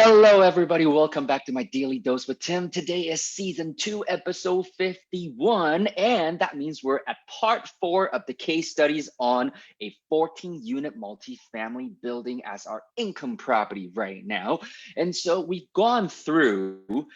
Hello, everybody. Welcome back to my Daily Dose with Tim. Today is season 2, episode 51, and that means we're at part 4 of the case studies on a 14-unit multifamily building as our income property right now. And so we've gone through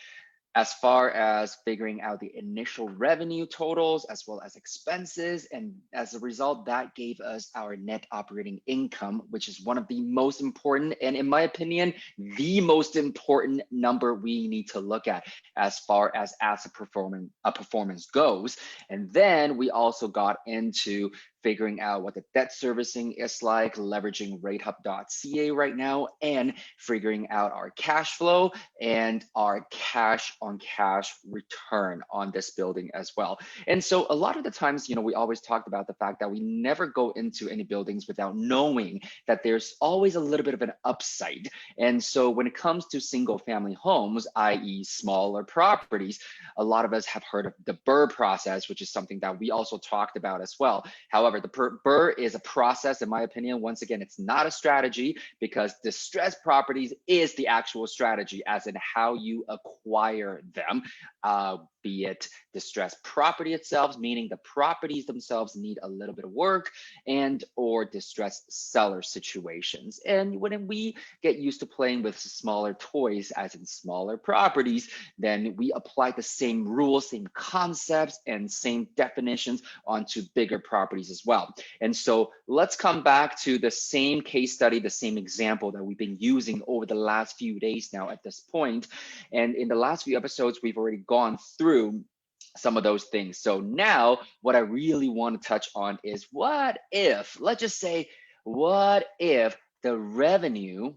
as far as figuring out the initial revenue totals as well as expenses. And as a result, that gave us our net operating income, which is one of the most important, and in my opinion, the most important number we need to look at as far as asset performance goes. And then we also got into figuring out what the debt servicing is like, leveraging ratehub.ca right now, and figuring out our cash flow and our cash on cash return on this building as well. And so a lot of the times, we always talked about the fact that we never go into any buildings without knowing that there's always a little bit of an upside. And so when it comes to single family homes, i.e. smaller properties, a lot of us have heard of the BRRRR process, which is something that we also talked about as well. However, the BRRRR is a process, in my opinion. Once again, it's not a strategy, because distressed properties is the actual strategy, as in how you acquire them, be it distressed property itself, meaning the properties themselves need a little bit of work, and or distressed seller situations. And when we get used to playing with smaller toys, as in smaller properties, then we apply the same rules, same concepts, and same definitions onto bigger properties as well. And so let's come back to the same case study, the same example that we've been using over the last few days now at this point. And in the last few episodes, we've already gone through some of those things. So now what I really want to touch on is, what if, let's just say, what if the revenue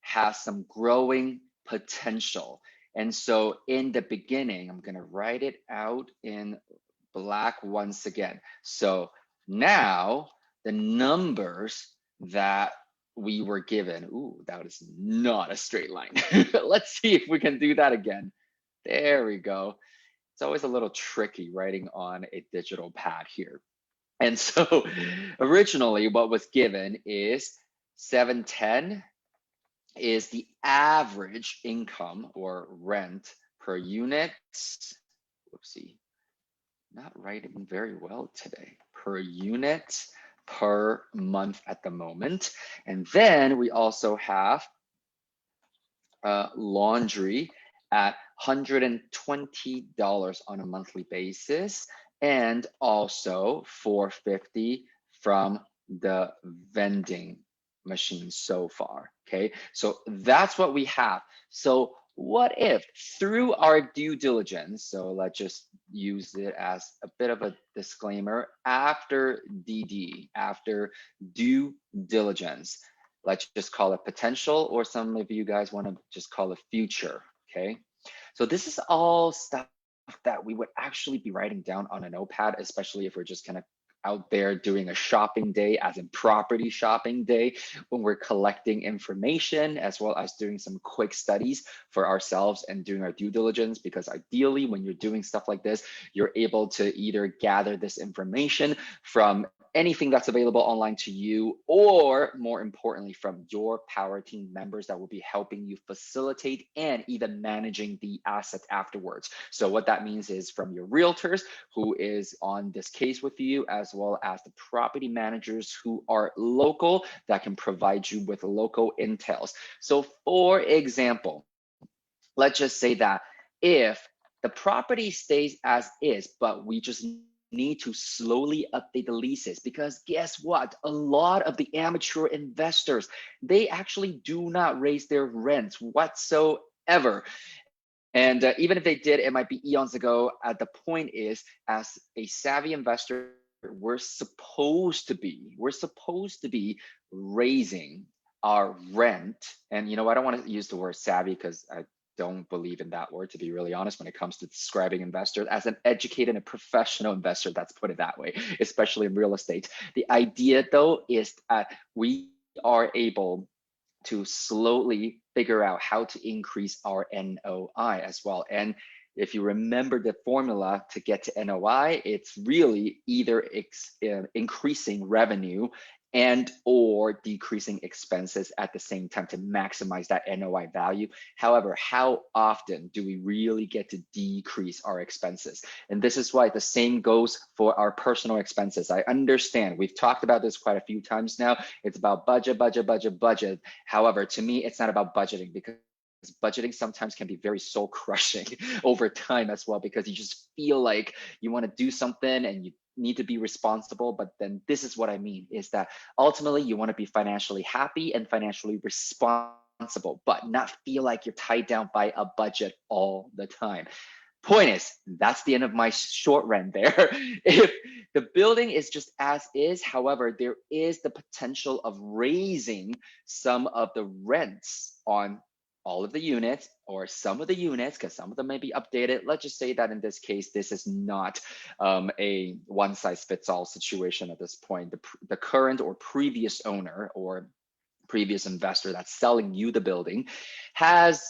has some growing potential? And so in the beginning, I'm going to write it out in black once again. So now the numbers that we were given, ooh, that is not a straight line. Let's see if we can do that again. There we go. It's always a little tricky writing on a digital pad here. And so originally what was given is 710 is the average income or rent per unit. Whoopsie, not writing very well today. Per unit per month at the moment. And then we also have laundry at $120 on a monthly basis, and also $450 from the vending machine so far. Okay, so that's what we have. So what if through our due diligence, so let's just use it as a bit of a disclaimer, after DD, after due diligence, let's just call it potential, or some of you guys want to just call it future. Okay, so this is all stuff that we would actually be writing down on a notepad, especially if we're just kind of out there doing a shopping day, as in property shopping day, when we're collecting information, as well as doing some quick studies for ourselves and doing our due diligence. Because ideally, when you're doing stuff like this, you're able to either gather this information from anything that's available online to you, or more importantly, from your power team members that will be helping you facilitate and even managing the asset afterwards. So what that means is from your realtors who is on this case with you, as well as the property managers who are local that can provide you with local intels. So for example, let's just say that if the property stays as is, but we just need to slowly update the leases, because guess what? A lot of the amateur investors, they actually do not raise their rents whatsoever. And even if they did, it might be eons ago. The point is, as a savvy investor, we're supposed to be raising our rent. And I don't want to use the word savvy, because I don't believe in that word, to be really honest, when it comes to describing investors. As an educated and professional investor, let's put it that way, especially in real estate. The idea though is that we are able to slowly figure out how to increase our NOI as well. And if you remember the formula to get to NOI, it's really either increasing revenue and or decreasing expenses at the same time to maximize that NOI value. However, how often do we really get to decrease our expenses? And this is why the same goes for our personal expenses. I understand we've talked about this quite a few times now. It's about budget, budget, budget, budget. However, to me, it's not about budgeting, because budgeting sometimes can be very soul crushing over time as well, because you just feel like you want to do something and you need to be responsible. But then this is what I mean, is that ultimately you want to be financially happy and financially responsible, but not feel like you're tied down by a budget all the time. Point is, that's the end of my short rant there. If the building is just as is, however, there is the potential of raising some of the rents on all of the units or some of the units, because some of them may be updated. Let's just say that in this case, this is not a one size fits all situation at this point. The current or previous owner or previous investor that's selling you the building has,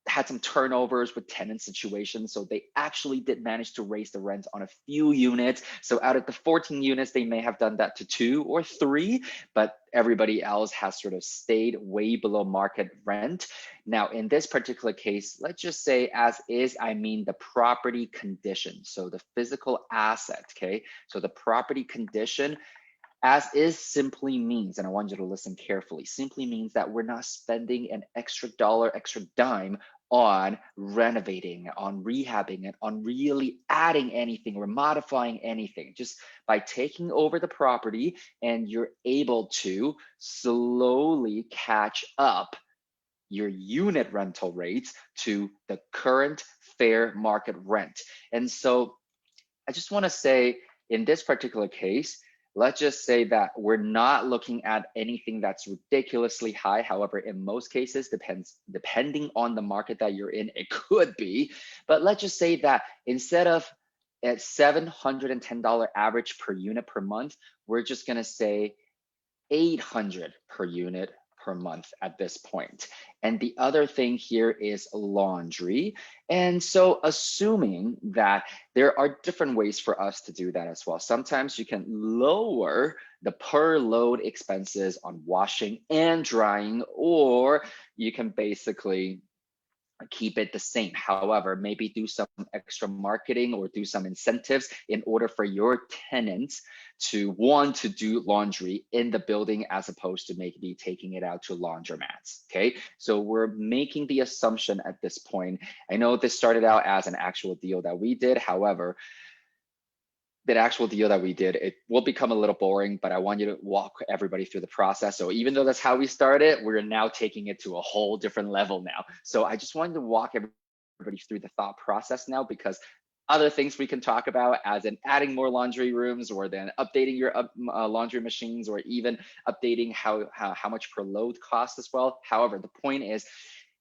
had some turnovers with tenant situations. So they actually did manage to raise the rent on a few units. So out of the 14 units, they may have done that to 2 or 3, but everybody else has sort of stayed way below market rent. Now, in this particular case, let's just say as is, I mean the property condition. So the physical asset, okay? So the property condition as is simply means, and I want you to listen carefully, simply means that we're not spending an extra dollar, extra dime on renovating, on rehabbing it, on really adding anything or modifying anything. Just by taking over the property, and you're able to slowly catch up your unit rental rates to the current fair market rent. And so I just want to say, in this particular case, let's just say that we're not looking at anything that's ridiculously high. However, in most cases, depending on the market that you're in, it could be. But let's just say that instead of at $710 average per unit per month, we're just gonna say $800 per unit per month at this point. And the other thing here is laundry. And so assuming that there are different ways for us to do that as well. Sometimes you can lower the per load expenses on washing and drying, or you can basically keep it the same. However, maybe do some extra marketing or do some incentives in order for your tenants to want to do laundry in the building, as opposed to maybe taking it out to laundromats. Okay, so we're making the assumption at this point. I know this started out as an actual deal that we did. However, that actual deal that we did, it will become a little boring, but I want you to walk everybody through the process. So even though that's how we started, we're now taking it to a whole different level now. So I just wanted to walk everybody through the thought process now, because other things we can talk about, as in adding more laundry rooms, or then updating your laundry machines, or even updating how much per load costs as well. However, the point is,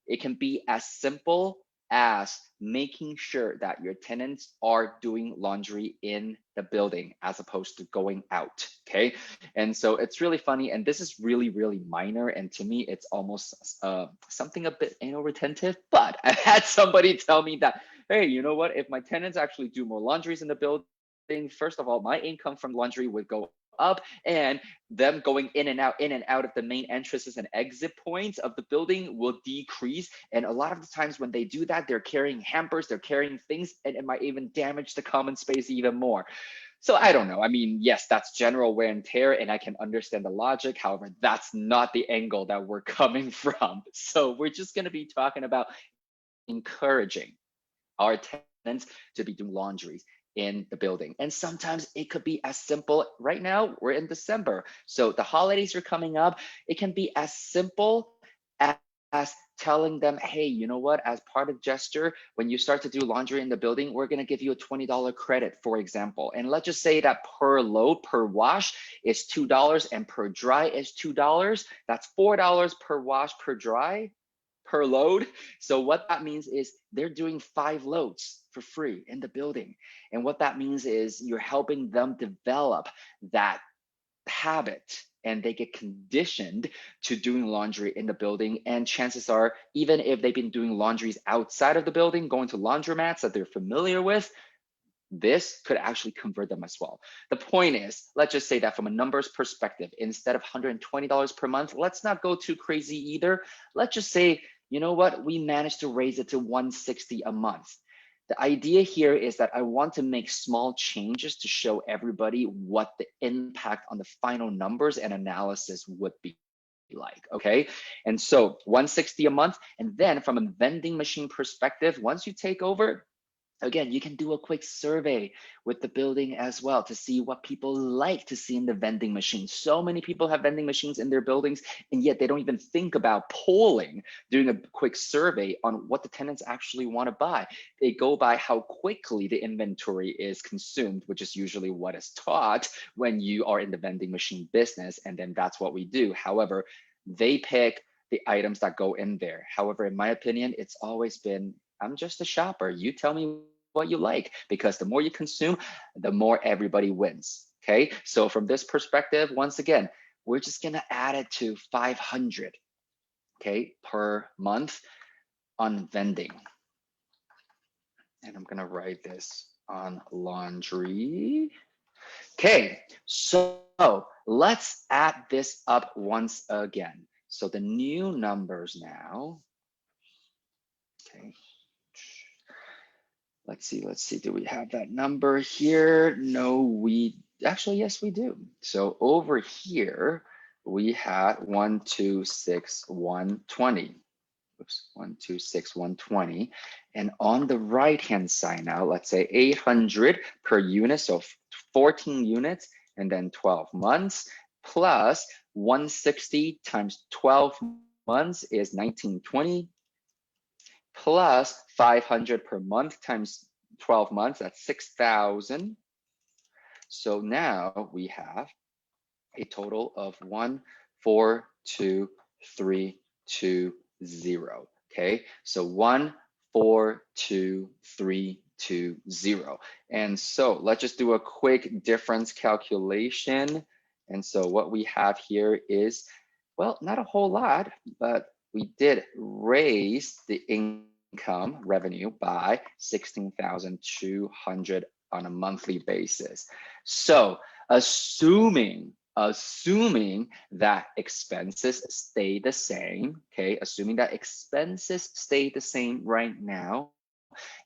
it can be as simple as making sure that your tenants are doing laundry in the building as opposed to going out. Okay, and so it's really funny, and this is really, really minor, and to me it's almost something a bit anal retentive. But I had somebody tell me that, hey, you know what, if my tenants actually do more laundries in the building, first of all, my income from laundry would go up, and them going in and out of the main entrances and exit points of the building will decrease. And a lot of the times when they do that, they're carrying hampers, they're carrying things, and it might even damage the common space even more. So I don't know. I mean, yes, that's general wear and tear, and I can understand the logic. However, that's not the angle that we're coming from. So we're just going to be talking about encouraging our tenants to be doing laundries in the building. And sometimes it could be as simple. Right now, we're in December, so the holidays are coming up. It can be as simple as telling them, hey, you know what, as part of gesture, when you start to do laundry in the building, we're going to give you a $20 credit, for example. And let's just say that per load, per wash is $2, and per dry is $2. That's $4 per wash, per dry, per load. So what that means is they're doing 5 loads for free in the building. And what that means is you're helping them develop that habit, and they get conditioned to doing laundry in the building. And chances are, even if they've been doing laundries outside of the building, going to laundromats that they're familiar with, this could actually convert them as well. The point is, let's just say that from a numbers perspective, instead of $120 per month, let's not go too crazy either. Let's just say, you know what, we managed to raise it to $160 a month. The idea here is that I want to make small changes to show everybody what the impact on the final numbers and analysis would be like, okay? And so $160 a month, and then from a vending machine perspective, once you take over, again, you can do a quick survey with the building as well to see what people like to see in the vending machine. So many people have vending machines in their buildings, and yet they don't even think about polling, doing a quick survey on what the tenants actually want to buy. They go by how quickly the inventory is consumed, which is usually what is taught when you are in the vending machine business, and then that's what we do. However, they pick the items that go in there. However, in my opinion, it's always been, I'm just a shopper. You tell me what you like, because the more you consume, the more everybody wins. Okay. So from this perspective, once again, we're just going to add it to 500, okay, per month on vending. And I'm going to write this on laundry. Okay. So let's add this up once again. So the new numbers now, okay. Let's see, do we have that number here? No, we actually, yes, we do. So over here, we had 126,120. Oops, 126,120. And on the right-hand side now, let's say 800 per unit, so 14 units, and then 12 months, plus 160 times 12 months is 1920. Plus 500 per month times 12 months, that's 6,000. So now we have a total of 142,320. Okay, so 142,320. And so let's just do a quick difference calculation. And so what we have here is, well, not a whole lot, but we did raise the income revenue by 16,200 on a monthly basis. So assuming that expenses stay the same, okay, assuming that expenses stay the same right now,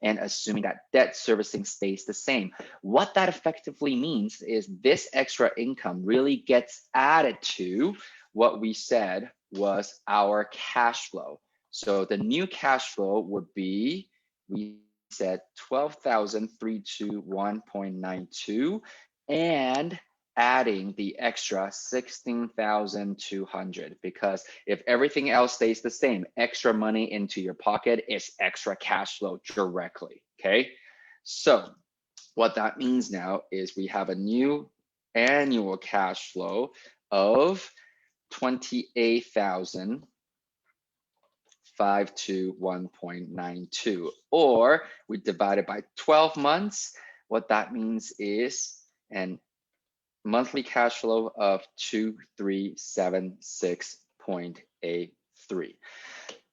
and assuming that debt servicing stays the same, what that effectively means is this extra income really gets added to what we said was our cash flow. So the new cash flow would be, we said 12,321.92, and adding the extra 16,200, because if everything else stays the same, extra money into your pocket is extra cash flow directly, okay? So what that means now is we have a new annual cash flow of 28,521.92, or we divide it by 12 months. What that means is an monthly cash flow of 2,376.83.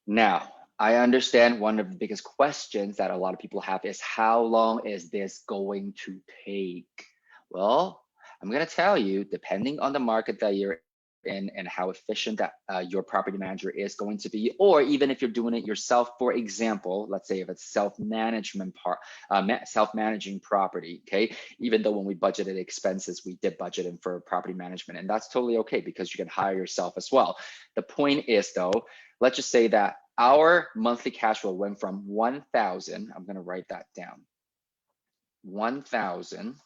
Now, I understand one of the biggest questions that a lot of people have is, how long is this going to take? Well, I'm going to tell you, depending on the market that you're in and how efficient that your property manager is going to be, or even if you're doing it yourself. For example, let's say if it's self-management self-managing property, okay, even though when we budgeted expenses, we did budget in for property management, and that's totally okay because you can hire yourself as well. The point is though, let's just say that our monthly cash flow went from 1,000, I'm going to write that down, 1,000,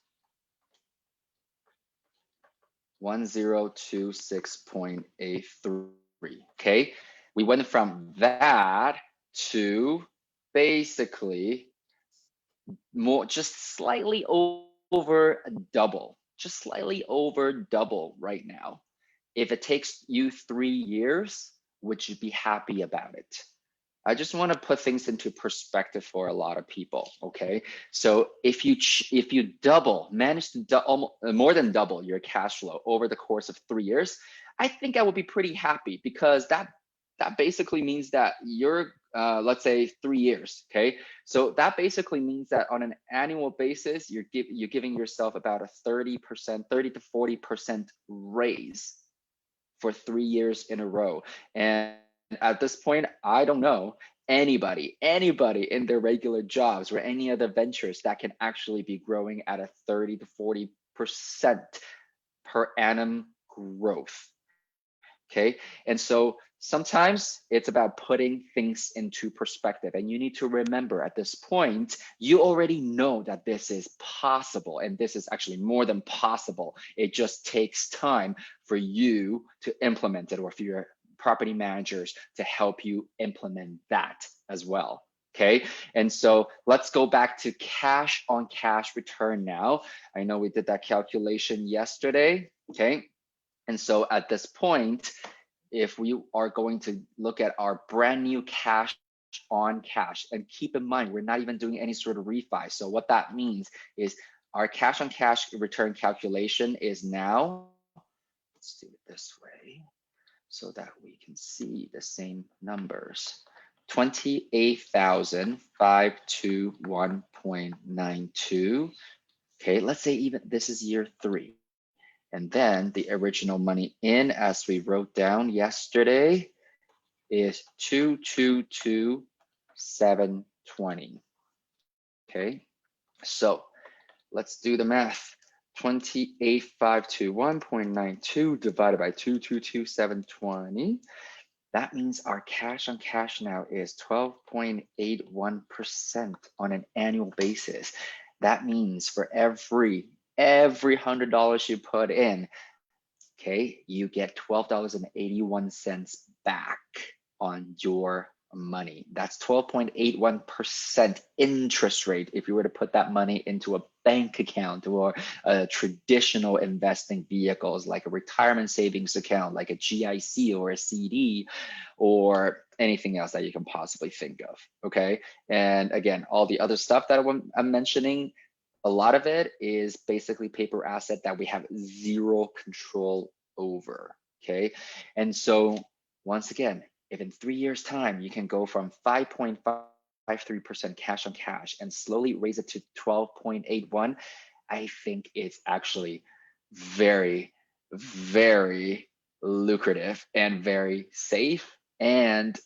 1026.83. Okay, we went from that to basically more, just slightly over double, just slightly over double right now. If it takes you 3 years, would you be happy about it? I just want to put things into perspective for a lot of people, okay? So if you manage to more than double your cash flow over the course of 3 years, I think I would be pretty happy, because that that basically means that you're, let's say 3 years, okay? So that basically means that on an annual basis, you're giving yourself about a 30%, 30 to 40% raise for 3 years in a row. And at this point, I don't know anybody in their regular jobs or any other ventures that can actually be growing at a 30 to 40% per annum growth. Okay. And so sometimes it's about putting things into perspective. And you need to remember at this point, you already know that this is possible. And this is actually more than possible. It just takes time for you to implement it, or for your property managers to help you implement that as well. Okay. And so let's go back to cash on cash return now. I know we did that calculation yesterday. Okay. And so at this point, if we are going to look at our brand new cash on cash, and keep in mind, we're not even doing any sort of refi. So what that means is our cash on cash return calculation is now, let's do it this way so that we can see the same numbers. 28,521.92. Okay, let's say even this is year 3. And then the original money in, as we wrote down yesterday, is 222,720. Okay, so let's do the math. 28,521.92 divided by 222,720. That means our cash on cash now is 12.81% on an annual basis. That means for every $100 you put in, okay, you get $12.81 back on your money. That's 12.81% interest rate if you were to put that money into a bank account or a traditional investing vehicles like a retirement savings account, like a GIC or a CD or anything else that you can possibly think of. Okay. And again, all the other stuff that I'm mentioning, a lot of it is basically paper asset that we have zero control over. Okay. And so once again, if in 3 years time, you can go from 5.53% cash on cash and slowly raise it to 12.81, I think it's actually very, very lucrative and very safe. And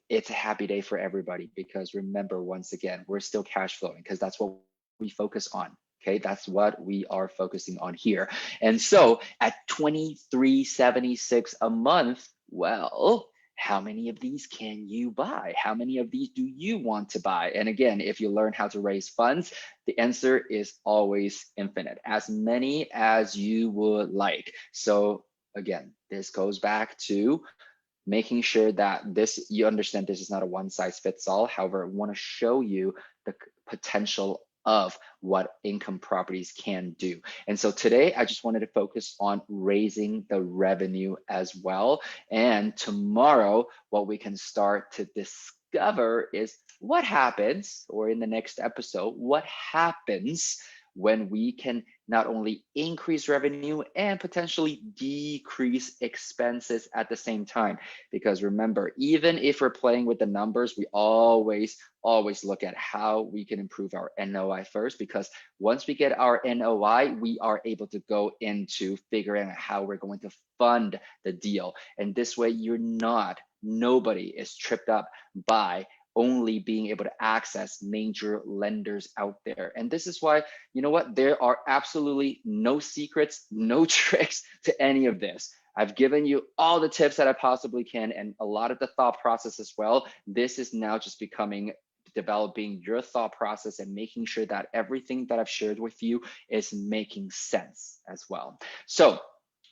it's a happy day for everybody, because remember, once again, we're still cash flowing because that's what we focus on. Okay, that's what we are focusing on here. And so at $23.76 a month, well, how many of these can you buy? How many of these do you want to buy? And again, if you learn how to raise funds, the answer is always infinite, as many as you would like. So again, this goes back to making sure that you understand this is not a one size fits all. However, I want to show you the potential of what income properties can do. And so today I just wanted to focus on raising the revenue as well. And tomorrow, what we can start to discover is what happens, or in the next episode, what happens when we can not only increase revenue and potentially decrease expenses at the same time. Because remember, even if we're playing with the numbers, we always look at how we can improve our NOI first, because once we get our NOI, we are able to go into figuring out how we're going to fund the deal. And this way nobody is tripped up by only being able to access major lenders out there. And this is why, you know what, there are absolutely no secrets, no tricks to any of this. I've given you all the tips that I possibly can, and a lot of the thought process as well. This is now just developing your thought process and making sure that everything that I've shared with you is making sense as well. So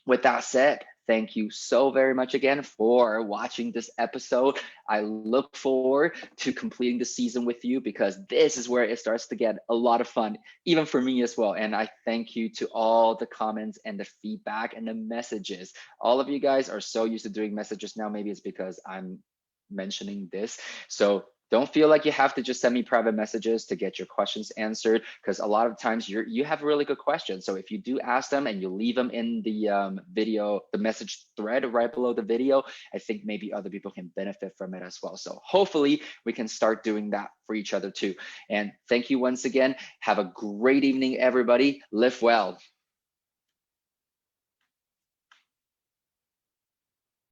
with that said, thank you so very much again for watching this episode. I look forward to completing the season with you, because this is where it starts to get a lot of fun, even for me as well. And I thank you to all the comments and the feedback and the messages. All of you guys are so used to doing messages now. Maybe it's because I'm mentioning this. So Don't feel like you have to just send me private messages to get your questions answered, because a lot of times you have really good questions. So if you do ask them and you leave them in the video, the message thread right below the video, I think maybe other people can benefit from it as well. So hopefully we can start doing that for each other too. And thank you once again. Have a great evening, everybody. Live well.